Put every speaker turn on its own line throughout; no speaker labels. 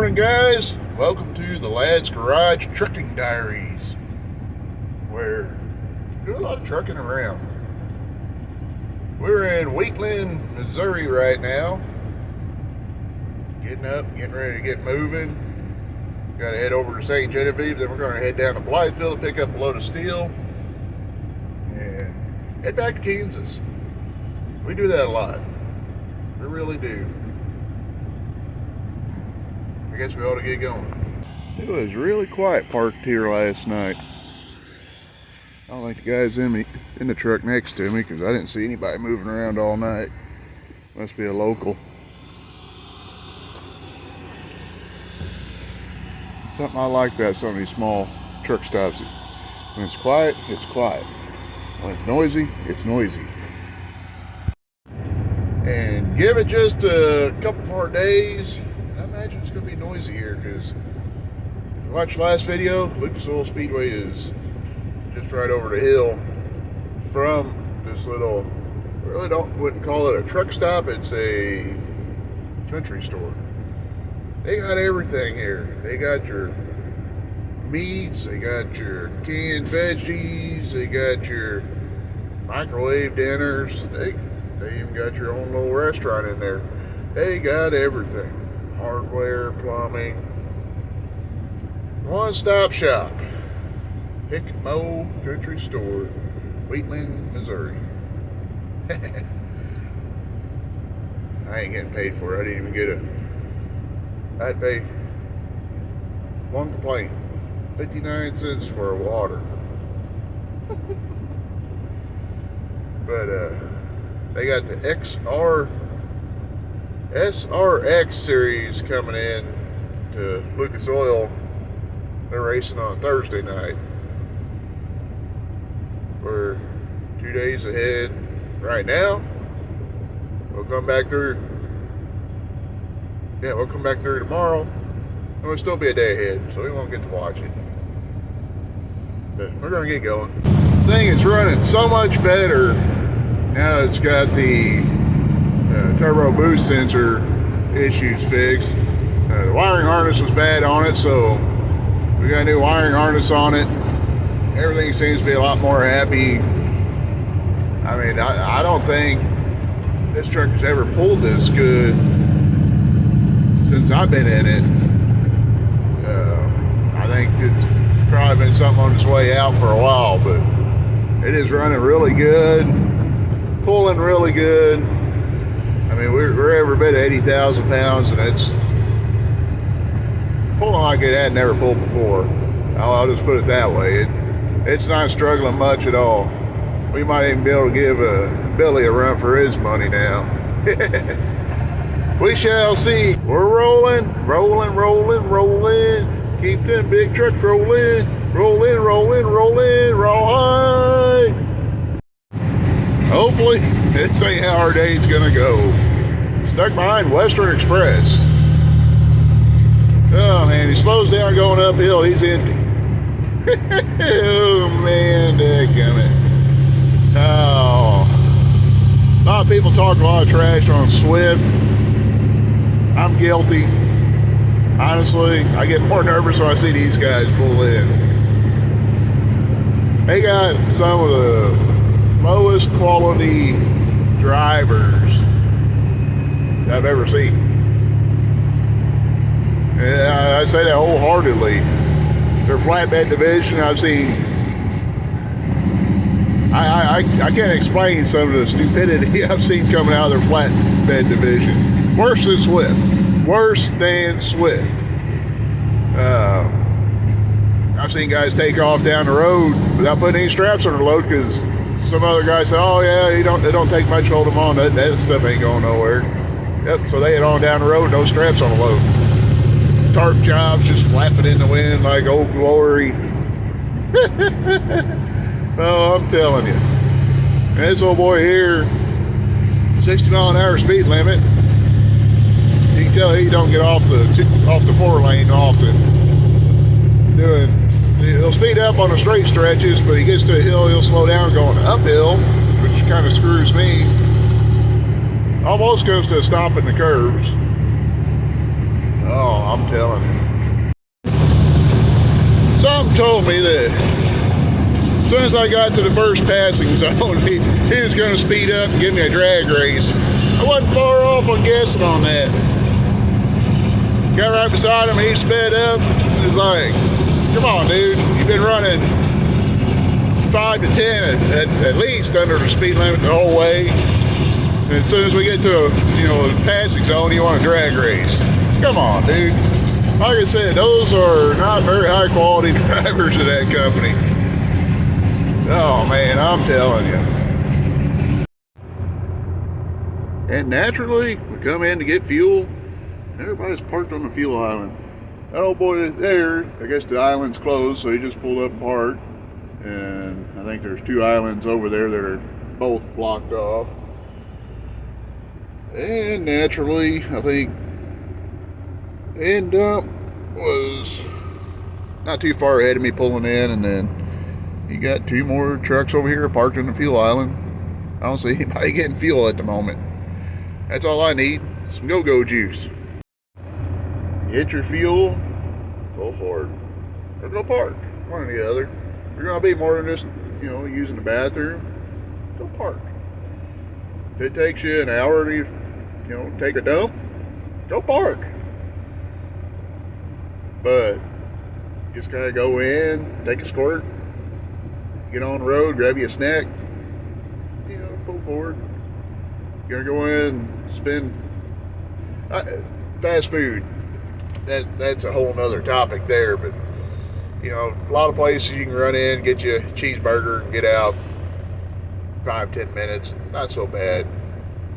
morning, guys. Welcome to the Lad's Garage Trucking Diaries, where we do a lot of trucking around. We're in Wheatland, Missouri right now. Getting up, getting ready to get moving. Got to head over to St. Genevieve, then we're going to head down to Blytheville to pick up a load of steel and head back to Kansas. We do that a lot. We really do. I guess we ought to get going. It was really quiet parked here last night. I don't think the guy's in the truck next to me because I didn't see anybody moving around all night. Must be a local. Something I like about some of these small truck stops. When it's quiet, it's quiet. When it's noisy, it's noisy. And give it just a couple more days, I imagine it's going to be noisy here, because if you watched the last video, Lucas Oil Speedway is just right over the hill from this little, wouldn't call it a truck stop, it's a country store. They got everything here. They got your meats, they got your canned veggies, they got your microwave dinners, they even got your own little restaurant in there. They got everything. Hardware, plumbing. One-stop shop. Pick and Mow Country Store, Wheatland, Missouri. I ain't getting paid for it. I didn't even get I'd pay one complaint. 59 cents for a water. But they got the SRX series coming in to Lucas Oil. They're racing on Thursday night. We're 2 days ahead right now. We'll come back through. Yeah, we'll come back through tomorrow. And we'll still be a day ahead, so we won't get to watch it. But we're gonna get going. This thing is running so much better now that it's got the turbo boost sensor issues fixed. The wiring harness was bad on it, so we got a new wiring harness on it. Everything seems to be a lot more happy. I mean, I don't think this truck has ever pulled this good since I've been in it. I think it's probably been something on its way out for a while, but it is running really good, pulling really good. I mean, we're every bit of 80,000 pounds, and it's pulling like it had never pulled before. I'll just put it that way. It's not struggling much at all. We might even be able to give Billy a run for his money now. We shall see. We're rolling. Keep them big trucks rolling. Right. Hopefully, this ain't how our day's gonna go. Stuck behind Western Express. Oh man, he slows down going uphill, he's empty. Oh man, dadgummit. Oh. A lot of people talk a lot of trash on Swift. I'm guilty. Honestly, I get more nervous when I see these guys pull in. They got some of the lowest quality drivers I've ever seen. And I say that wholeheartedly. Their flatbed division, I've seen. I can't explain some of the stupidity I've seen coming out of their flatbed division. Worse than Swift. I've seen guys take off down the road without putting any straps on their load because some other guy said, "Oh yeah, it don't take much to hold them on. That stuff ain't going nowhere." Yep. So they head on down the road, no straps on the load. Tarp jobs just flapping in the wind like old glory. Oh, I'm telling you. And this old boy here, 60 mile an hour speed limit. You can tell he don't get off the 4-lane often. He'll speed up on the straight stretches, but he gets to a hill, he'll slow down going uphill, which kind of screws me. Almost goes to a stop in the curves. Oh, I'm telling you. Something told me that as soon as I got to the first passing zone, he was going to speed up and give me a drag race. I wasn't far off on guessing on that. Got right beside him, he sped up. It was like, come on, dude, you've been running 5 to 10 at least under the speed limit the whole way. And as soon as we get to a passing zone, you want a drag race. Come on, dude. Like I said, those are not very high quality drivers of that company. Oh man, I'm telling you. And naturally, we come in to get fuel. Everybody's parked on the fuel island. That old boy is there. I guess the island's closed, so he just pulled up and parked. And I think there's 2 islands over there that are both blocked off. And naturally, I think end dump was not too far ahead of me pulling in, and then you got 2 more trucks over here parked in the fuel island. I don't see anybody getting fuel at the moment. That's all I need, some go-go juice. You hit your fuel, go forward, or go park, one or the other. If you're gonna be more than just, using the bathroom, go park. If it takes you an hour to, take a dump, go park. But just gotta go in, take a squirt, get on the road, grab you a snack, pull forward. You're gonna go in and spend fast food. That's a whole nother topic there, but a lot of places you can run in, get you a cheeseburger and get out 5-10 minutes. Not so bad.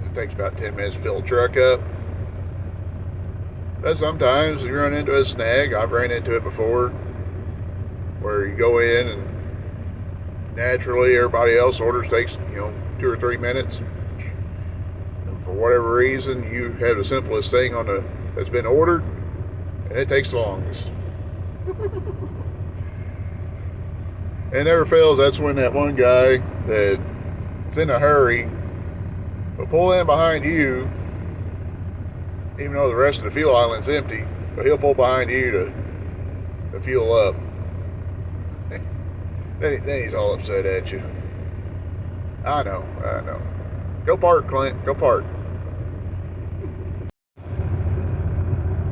It takes about 10 minutes to fill the truck up. But sometimes you run into a snag. I've ran into it before, where you go in and naturally everybody else orders takes 2 or 3 minutes. And for whatever reason, you have the simplest thing that's been ordered, and it takes the longest. And never fails, that's when that one guy that's in a hurry will pull in behind you, even though the rest of the fuel island's empty, but he'll pull behind you to fuel up. Then he's all upset at you. I know. Go park, Clint, go park.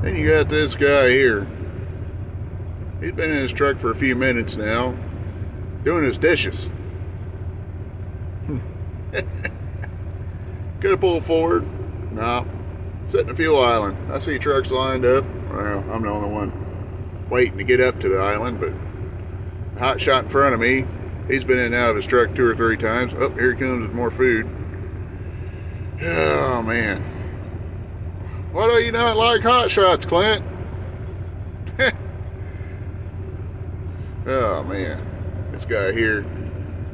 Then you got this guy here. He's been in his truck for a few minutes now, doing his dishes. Could have pulled forward. No. Sitting in the fuel island. I see trucks lined up. Well, I'm the only one waiting to get up to the island, but the hot shot in front of me, he's been in and out of his truck 2 or 3 times. Oh, here he comes with more food. Oh, man. Why do you not like hot shots, Clint? Oh, man. This guy here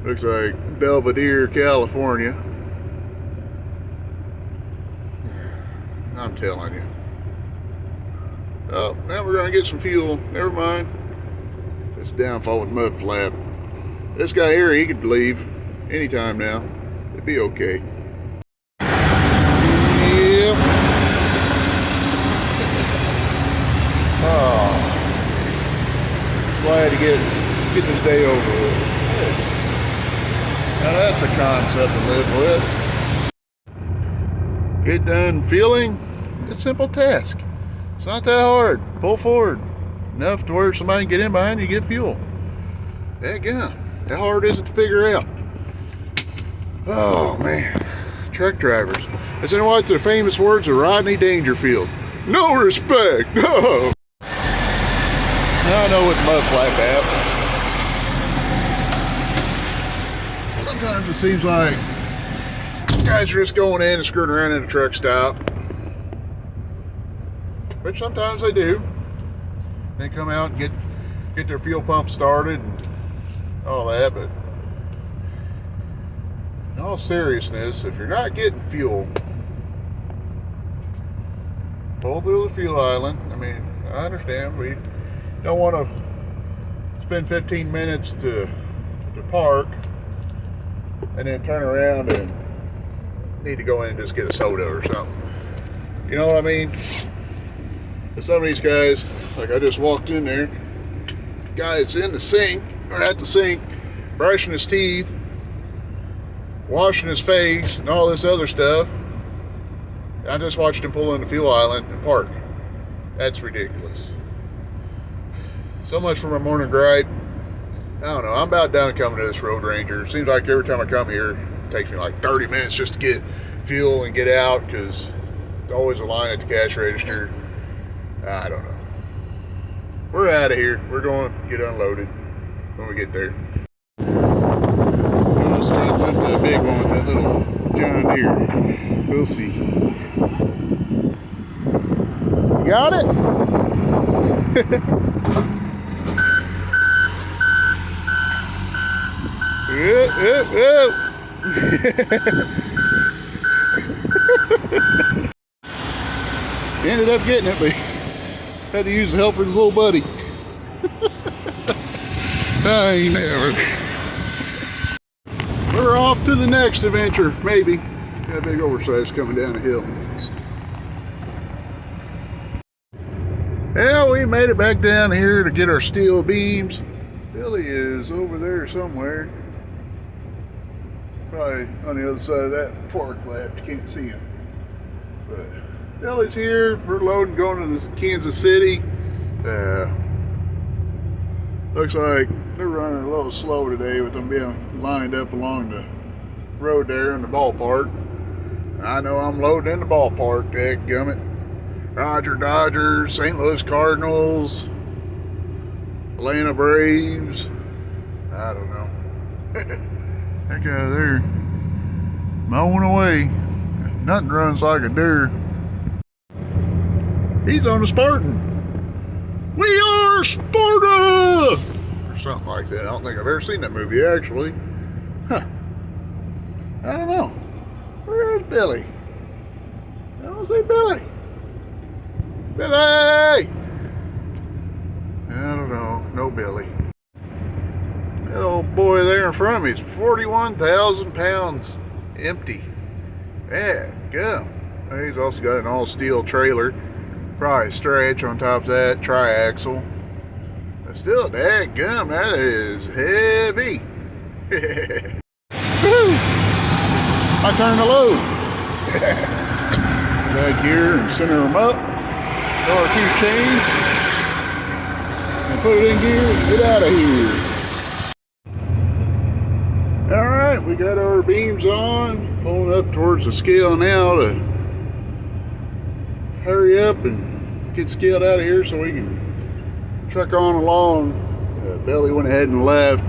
looks like Belvedere, California. I'm telling you. Oh, now we're going to get some fuel. Never mind. It's downfall with mud flap. This guy here, he could leave anytime now. It'd be okay. Yep. Oh. Glad to get this day over with. Now that's a concept to live with. Get done fueling. It's a simple task. It's not that hard. Pull forward enough to where somebody can get in behind you and get fuel. Dadgum. How hard is it to figure out? Oh man. Truck drivers. That's what the famous words of Rodney Dangerfield. No respect. No. Now I know what the mud flap at. Sometimes it seems like guys are just going in and screwing around in a truck stop. Which sometimes they do. They come out and get their fuel pump started and all that, but in all seriousness, if you're not getting fuel, pull through the fuel island. I mean, I understand we don't want to spend 15 minutes to park and then turn around and need to go in and just get a soda or something. You know what I mean? some of these guys, like I just walked in there, guy that's in the sink, or at the sink, brushing his teeth, washing his face, and all this other stuff. I just watched him pull in the fuel island and park. That's ridiculous. So much for my morning ride. I don't know, I'm about done coming to this Road Ranger. It seems like every time I come here, it takes me like 30 minutes just to get fuel and get out, because there's always a line at the cash register. I don't know. We're out of here. We're going to get unloaded when we get there. Let's try to lift that big one, that little John Deere. We'll see. Got it? Ended up getting it, but had to use the help of his little buddy. I ain't never. We're off to the next adventure, maybe. Got a big oversize coming down the hill. Yeah, we made it back down here to get our steel beams. Billy is over there somewhere. Probably on the other side of that fork left. You can't see him. But Billy's here. We're loading, going to Kansas City. Looks like they're running a little slow today with them being lined up along the road there in the ballpark. I know I'm loading in the ballpark, dadgummit. Roger Dodgers, St. Louis Cardinals, Atlanta Braves. I don't know. That guy there mowing away. Nothing runs like a deer. He's on a Spartan. We are Sparta! Or something like that. I don't think I've ever seen that movie, actually. Huh. I don't know. Where's Billy? I don't see Billy. Billy! I don't know. No Billy. That old boy there in front of me is 41,000 pounds empty. Yeah, gum. He's also got an all steel trailer. Probably stretch on top of that, triaxle. But still, dadgum, that is heavy. Woo! My turn to load. Back here and center them up. Throw our two chains. And put it in gear and get out of here. Alright, we got our beams on. Pulling up towards the scale now to hurry up and get scaled out of here so we can truck on along. Billy went ahead and left.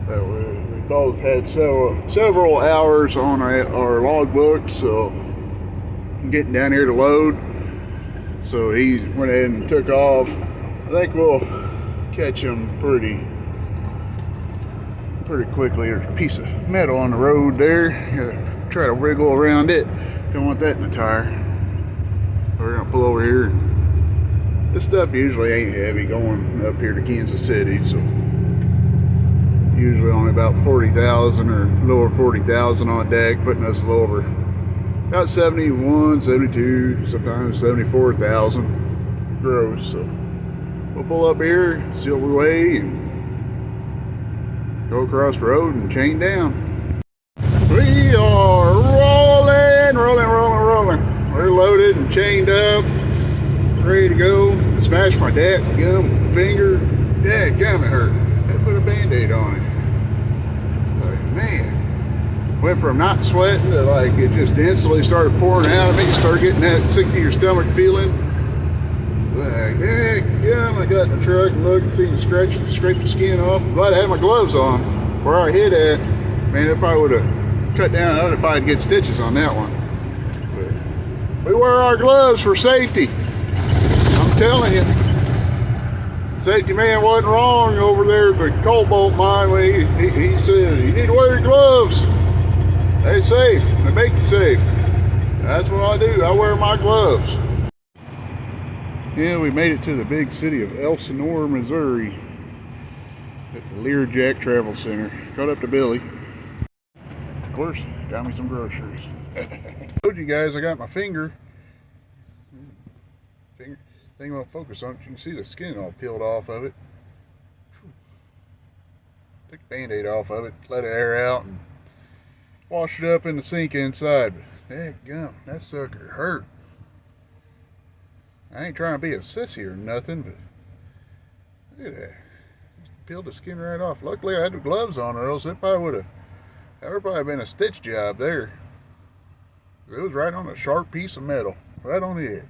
We both had several hours on our logbook, so I'm getting down here to load. So he went ahead and took off. I think we'll catch him pretty quickly. There's a piece of metal on the road there. Gotta try to wriggle around it. Don't want that in the tire. We're gonna pull over here. This stuff usually ain't heavy going up here to Kansas City, so usually only about 40,000 or lower 40,000 on deck, putting us a little over about 71, 72, sometimes 74,000 gross. So we'll pull up here, seal the way, and go across the road and chain down. We are rolling. We're loaded and chained up, ready to go. Smashed my dadgum finger. Dadgum, it hurt. Had to put a band-aid on it. Like, man. Went from not sweating to like it just instantly started pouring out of me. Started getting that sick to your stomach feeling. Like, dadgum, I got in the truck and looked and seen the scrape the skin off. Glad I had my gloves on. Where I hit at, man, it probably would have cut down. I'd probably get stitches on that one. But we wear our gloves for safety. I'm telling you. Safety man wasn't wrong over there at the Cobalt mine when he said, you need to wear your gloves. They're safe. They make you safe. That's what I do. I wear my gloves. Yeah, we made it to the big city of Elsinore, Missouri. At the Learjet Travel Center. Caught up to Billy. Of course, got me some groceries. Told you guys I got my finger thing won't focus on it. You can see the skin all peeled off of it. Took the band-aid off of it, let it air out, and washed it up in the sink inside. But dadgum, that sucker hurt. I ain't trying to be a sissy or nothing, but look at that. Just peeled the skin right off. Luckily I had the gloves on, or else it probably would have been a stitch job there. It was right on a sharp piece of metal, right on the edge.